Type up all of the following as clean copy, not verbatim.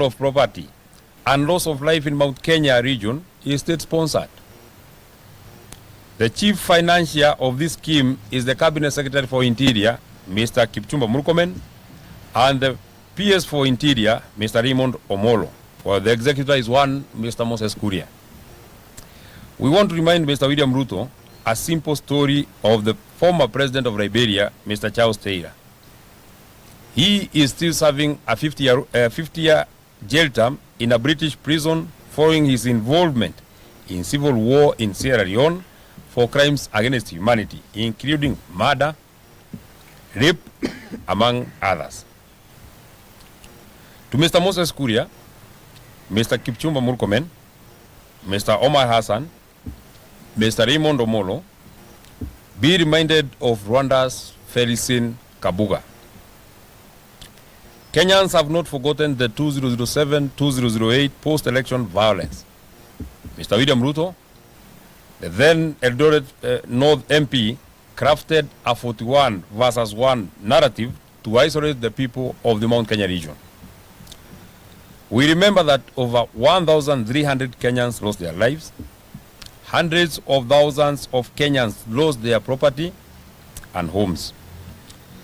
of property and loss of life in Mount Kenya region is state-sponsored. The chief financier of this scheme is the Cabinet Secretary for Interior, Mr. Kipchumba Murkomen, and the PS for Interior, Mr. Raymond Omolo. Well, the executor is one, Mr. Moses Kuria. We want to remind Mr. William Ruto a simple story of the former president of Liberia, Mr. Charles Taylor. He is still serving a 50-year jail term in a British prison following his involvement in civil war in Sierra Leone for crimes against humanity, including murder, rape, among others. To Mr. Moses Kuria, Mr. Kipchumba Murkomen, Mr. Omar Hassan, Mr. Raymond Omolo, be reminded of Rwanda's Felicien Kabuga. Kenyans have not forgotten the 2007-2008 post-election violence. Mr. William Ruto, the then Eldoret North MP, crafted a 41 versus 1 narrative to isolate the people of the Mount Kenya region. We remember that over 1,300 Kenyans lost their lives. Hundreds of thousands of Kenyans lost their property and homes.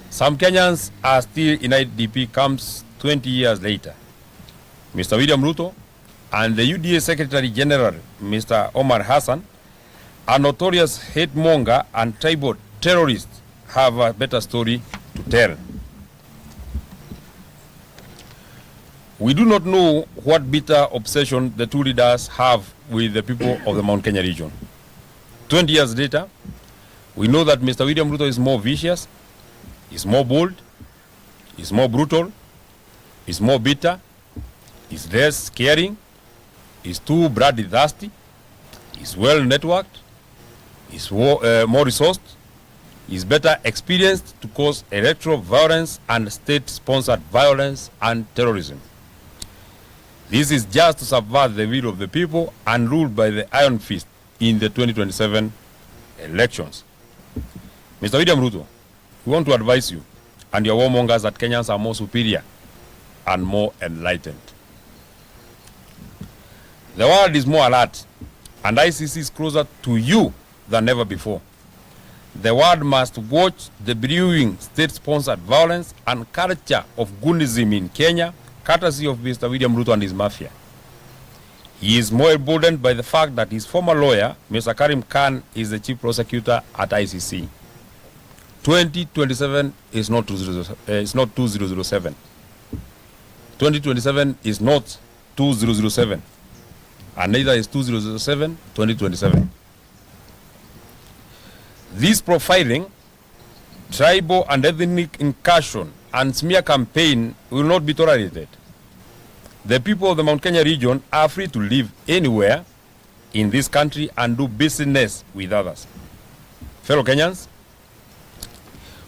Some Kenyans are still in IDP camps 20 years later. Mr. William Ruto and the UDA Secretary General, Mr. Omar Hassan, a notorious hate monger and tribal terrorist, have a better story to tell. We do not know what bitter obsession the two leaders have with the people of the Mount Kenya region. 20 years later, we know that Mr. William Ruto is more vicious, is more bold, is more brutal, is more bitter, is less caring, is too bloodthirsty, is well networked, is more resourced, is better experienced to cause electoral violence and state-sponsored violence and terrorism. This is just to subvert the will of the people and rule by the iron fist in the 2027 elections. Mr. William Ruto, we want to advise you and your warmongers that Kenyans are more superior and more enlightened. The world is more alert, and ICC is closer to you than ever before. The world must watch the brewing state-sponsored violence and culture of goonism in Kenya, courtesy of Mr. William Ruto and his mafia. He is more emboldened by the fact that his former lawyer, Mr. Karim Khan, is the chief prosecutor at ICC. 2027 is not 2007. 2027 is not 2007. And neither is 2007, 2027. This profiling, tribal and ethnic incursion, and smear campaign will not be tolerated. The people of the Mount Kenya region are free to live anywhere in this country and do business with others. Fellow Kenyans,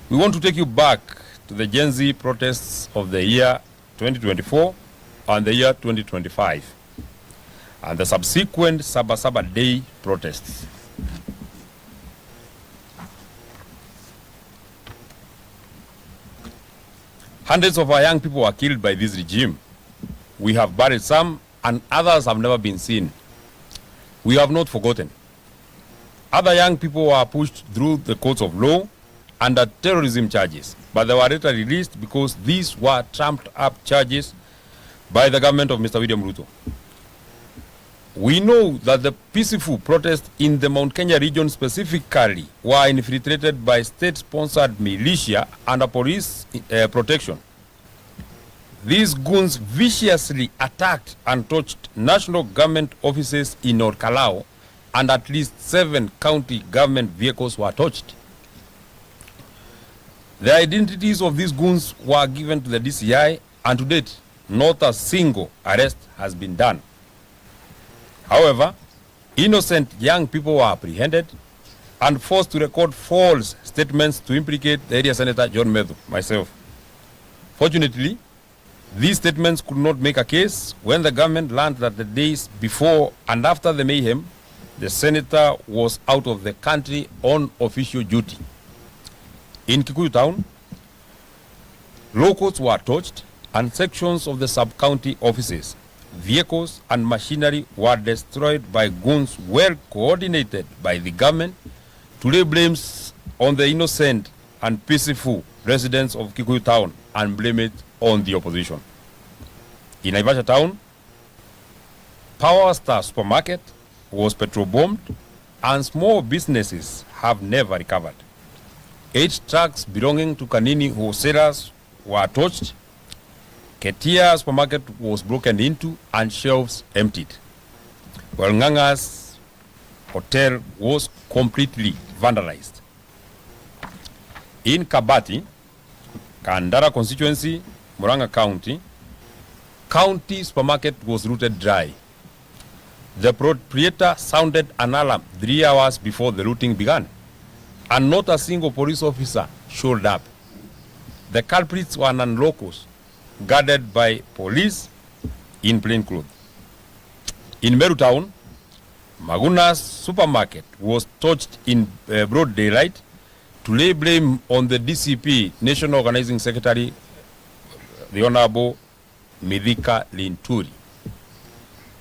we want to take you back to the Gen Z protests of the year 2024 and the year 2025 and the subsequent Sabasaba Day protests. Hundreds of our young people were killed by this regime. We have buried some, and others have never been seen. We have not forgotten. Other young people were pushed through the courts of law under terrorism charges, but they were later released because these were trumped up charges by the government of Mr. William Ruto. We know that the peaceful protests in the Mount Kenya region specifically were infiltrated by state-sponsored militia under police protection. These goons viciously attacked and torched national government offices in North Kalau, and at least 7 county government vehicles were torched. The identities of these goons were given to the DCI, and to date, not a single arrest has been done. However, innocent young people were apprehended and forced to record false statements to implicate the area Senator John Medhu, myself. Fortunately, these statements could not make a case when the government learned that the days before and after the mayhem, the senator was out of the country on official duty. In Kikuyu town, locals were torched, and sections of the sub-county offices. Vehicles and machinery were destroyed by goons well coordinated by the government to lay blames on the innocent and peaceful residents of Kikuyu town and blame it on the opposition. In Naivasha town, Power Star supermarket was petrol bombed and small businesses have never recovered. 8 trucks belonging to Kanini wholesalers were torched. Ketia supermarket was broken into and shelves emptied, while Nganga's hotel was completely vandalized. In Kabati, Kandara constituency, Muranga County, county supermarket was looted dry. The proprietor sounded an alarm 3 hours before the looting began, and not a single police officer showed up. The culprits were non-locals, guarded by police in plain clothes. In Meru town, Maguna's supermarket was torched in broad daylight to lay blame on the DCP National Organizing Secretary, the Honorable Midhika Linturi.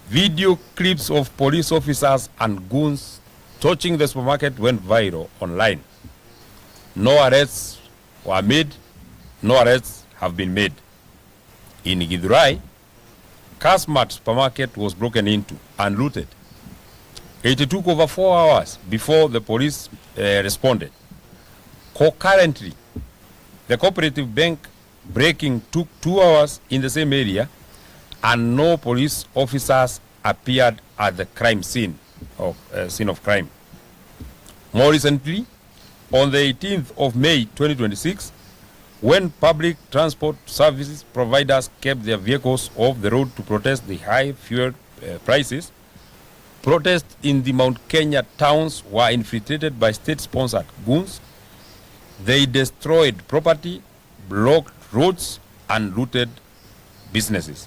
Video clips of police officers and goons torching the supermarket went viral online. No arrests were made, no arrests have been made. In Githurai, Kasmat supermarket was broken into and looted. It took over 4 hours before the police responded. Concurrently, the cooperative bank breaking took 2 hours in the same area, and no police officers appeared at the crime scene of crime. More recently, on the 18th of May 2026, when public transport services providers kept their vehicles off the road to protest the high fuel prices, protests in the Mount Kenya towns were infiltrated by state-sponsored goons. They destroyed property, blocked roads, and looted businesses.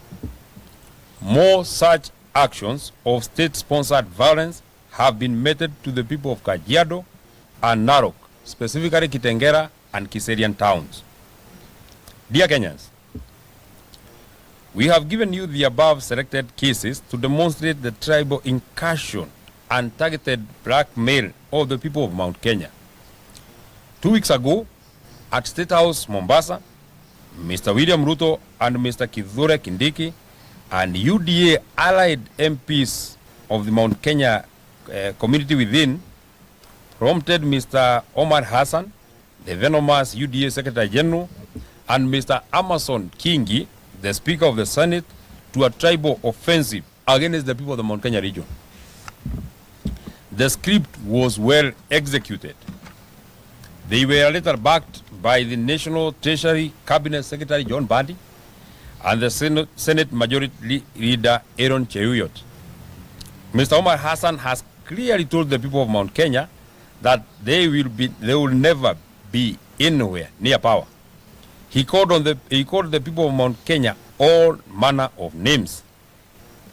More such actions of state-sponsored violence have been meted to the people of Kajiado and Narok, specifically Kitengera and Kiserian towns. Dear Kenyans, we have given you the above selected cases to demonstrate the tribal incursion and targeted blackmail of the people of Mount Kenya. 2 weeks ago, at State House, Mombasa, Mr. William Ruto and Mr. Kithure Kindiki and UDA allied MPs of the Mount Kenya community within prompted Mr. Omar Hassan, the venomous UDA Secretary General, and Mr. Amason Kingi, the Speaker of the Senate, to a tribal offensive against the people of the Mount Kenya region. The script was well executed. They were later backed by the National Treasury Cabinet Secretary John Bandi and the Senate Majority Leader Aaron Cheruiyot. Mr. Omar Hassan has clearly told the people of Mount Kenya that they will never be anywhere near power. He called the people of Mount Kenya all manner of names.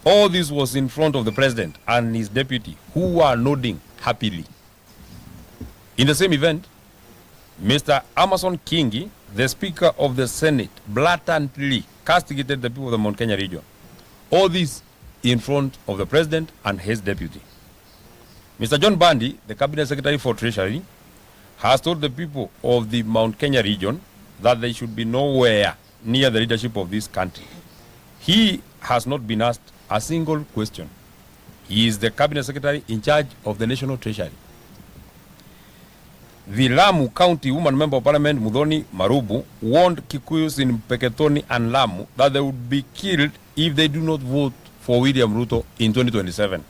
All this was in front of the president and his deputy, who were nodding happily. In the same event, Mr. Amason Kingi, the Speaker of the Senate, blatantly castigated the people of the Mount Kenya region. All this in front of the president and his deputy. Mr. John Bandi, the Cabinet Secretary for Treasury, has told the people of the Mount Kenya region that they should be nowhere near the leadership of this country. He has not been asked a single question. He is the Cabinet Secretary in charge of the National Treasury. The Lamu County Woman Member of Parliament Muthoni Marubu warned Kikuyus in Peketoni and Lamu that they would be killed if they do not vote for William Ruto in 2027.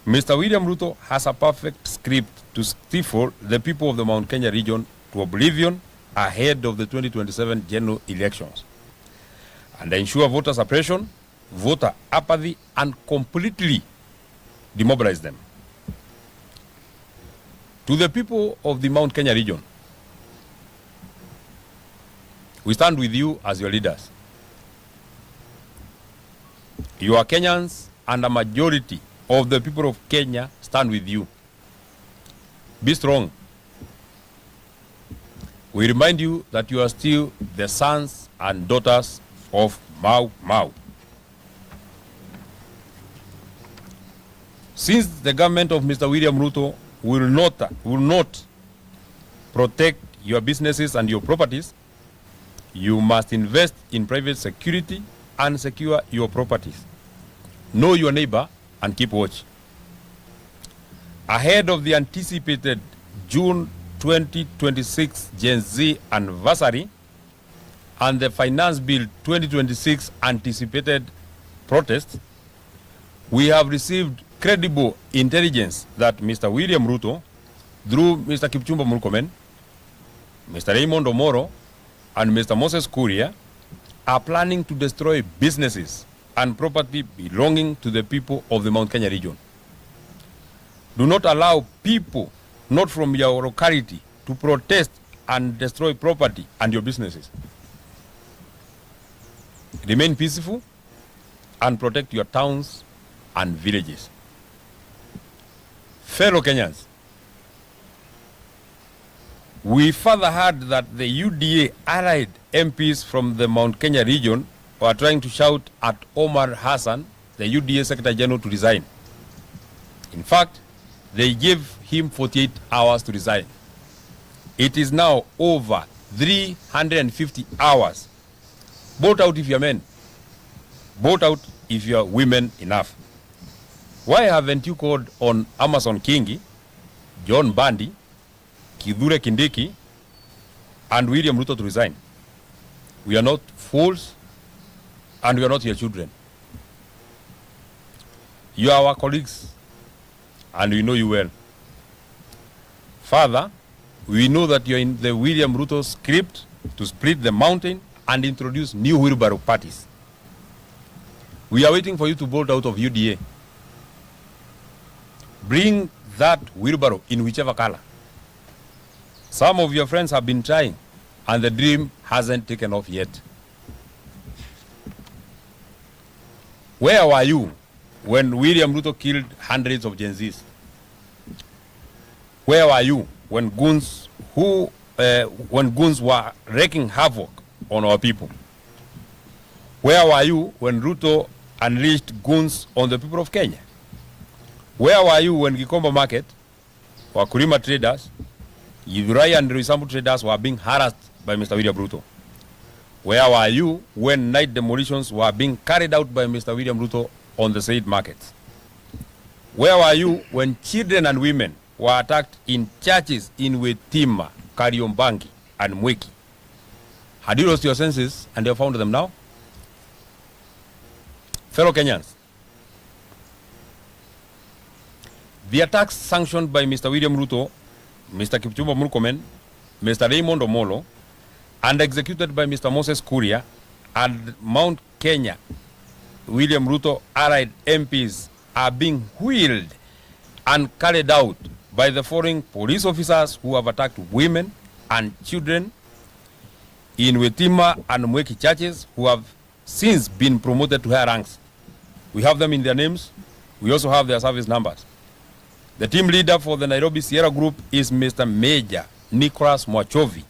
Mr. William Ruto has a perfect script to stifle the people of the Mount Kenya region to oblivion ahead of the 2027 general elections and ensure voter suppression, voter apathy, and completely demobilize them. To the people of the Mount Kenya region, we stand with you as your leaders. You are Kenyans, and a majority of the people of Kenya stand with you. Be strong. We remind you that you are still the sons and daughters of Mau Mau. Since the government of Mr. William Ruto will not protect your businesses and your properties, you must invest in private security and secure your properties. Know your neighbor and keep watch. Ahead of the anticipated June 2026 Gen Z anniversary and the Finance Bill 2026 anticipated protest, we have received credible intelligence that Mr. William Ruto, through Mr. Kipchumba Murkomen, Mr. Raymond Omoro, and Mr. Moses Kuria, are planning to destroy businesses and property belonging to the people of the Mount Kenya region. Do not allow people not from your locality to protest and destroy property and your businesses. Remain peaceful and protect your towns and villages. Fellow Kenyans, we further heard that the UDA allied MPs from the Mount Kenya region were trying to shout at Omar Hassan, the UDA Secretary General, to resign. In fact, they gave him 48 hours to resign. It is now over 350 hours. Vote out if you're men. Vote out if you're women enough. Why haven't you called on Amason Kingi, John Bandi, Kithure Kindiki, and William Ruto to resign? We are not fools, and we are not your children. You are our colleagues, and we know you well. Further, we know that you are in the William Ruto script to split the mountain and introduce new wheelbarrow parties. We are waiting for you to vote out of UDA. Bring that wheelbarrow in whichever color. Some of your friends have been trying, and the dream hasn't taken off yet. Where were you when William Ruto killed hundreds of Gen Zs? Where were you when goons were wreaking havoc on our people? Where were you when Ruto unleashed goons on the people of Kenya? Where were you when Gikomba Market, Wakulima traders, Githurai and Roysambu traders were being harassed by Mr. William Ruto? Where were you when night demolitions were being carried out by Mr. William Ruto on the said markets? Where were you when children and women were attacked in churches in Wetima, Kariombangi, and Mweki? Had you lost your senses and you have found them now? Fellow Kenyans, the attacks sanctioned by Mr. William Ruto, Mr. Kipchumba Murkomen, Mr. Raymond Omolo, and executed by Mr. Moses Kuria and Mount Kenya, William Ruto allied MPs are being wheeled and carried out by the foreign police officers who have attacked women and children in Wetima and Mweki churches, who have since been promoted to higher ranks. We have them in their names. We also have their service numbers. The team leader for the Nairobi Sierra Group is Mr. Major Nicholas Mwachovi.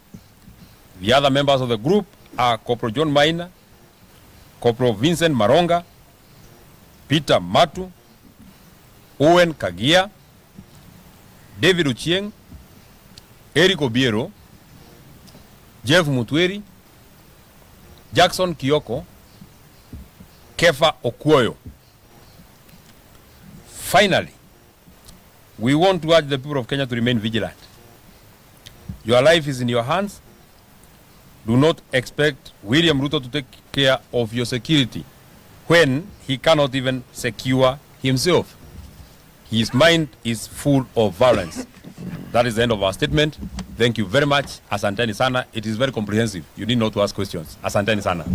The other members of the group are Corporal John Maina, Corporal Vincent Maronga, Peter Matu, Owen Kagia, David Uchieng, Eric Obiero, Jeff Mutweri, Jackson Kioko, Kefa Okuoyo. Finally, we want to urge the people of Kenya to remain vigilant. Your life is in your hands. Do not expect William Ruto to take care of your security when he cannot even secure himself. His mind is full of violence. That is the end of our statement. Thank you very much. Asanteni sana. It is very comprehensive. You need not to ask questions. Asanteni sana.